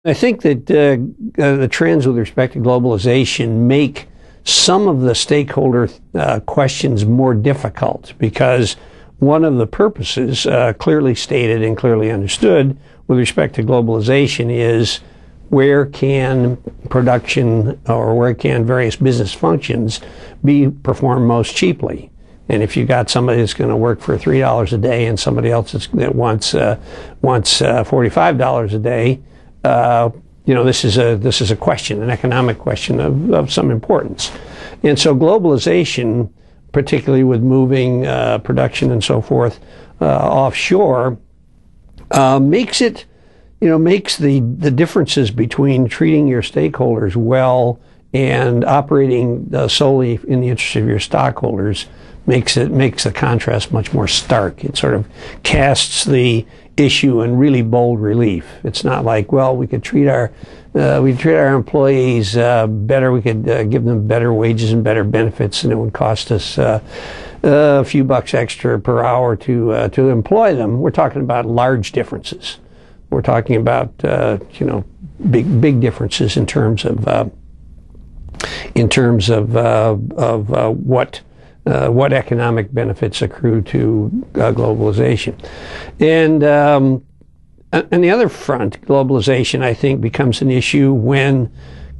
I think that the trends with respect to globalization make some of the stakeholder questions more difficult, because one of the purposes clearly stated and clearly understood with respect to globalization is where can production or where can various business functions be performed most cheaply. And if you got somebody that's going to work for $3 a day and somebody else that wants $45 a day, this is a question, an economic question of some importance. And so globalization, particularly with moving production and so forth offshore, makes the differences between treating your stakeholders well and operating solely in the interest of your stockholders makes the contrast much more stark. It sort of casts the issue in really bold relief. It's not like, well, we could treat our employees better. We could give them better wages and better benefits, and it would cost us a few bucks extra per hour to employ them. We're talking about large differences. We're talking about big differences in terms of what economic benefits accrue to globalization. And on the other front, globalization, I think, becomes an issue when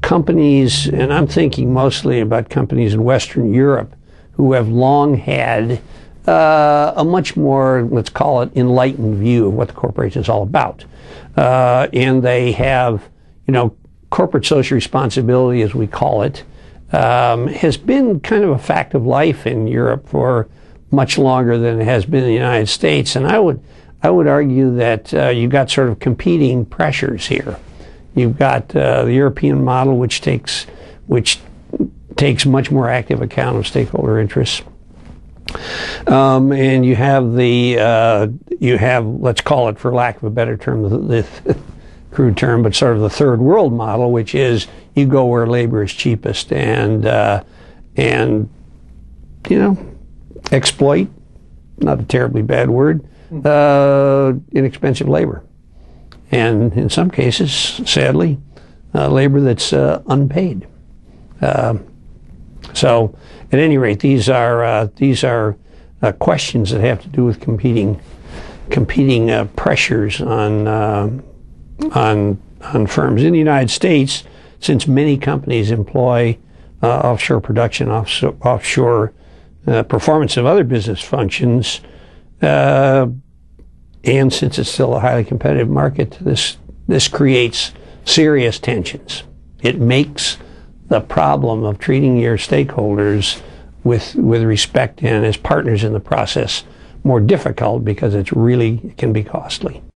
companies, and I'm thinking mostly about companies in Western Europe, who have long had a much more, let's call it, enlightened view of what the corporation is all about. And they have, corporate social responsibility, as we call it, has been kind of a fact of life in Europe for much longer than it has been in the United States. And I would argue that you've got sort of competing pressures here. You've got the European model, which takes much more active account of stakeholder interests, and you have let's call it, for lack of a better term, the crude term, but sort of the third world model, which is you go where labor is cheapest and exploit, not a terribly bad word, inexpensive labor, and in some cases, sadly, labor that's unpaid. So, at any rate, these are questions that have to do with competing pressures on firms in the United States. Since many companies employ offshore production, offshore performance of other business functions, and since it's still a highly competitive market, this creates serious tensions. It makes the problem of treating your stakeholders with respect and as partners in the process more difficult, because it can be costly.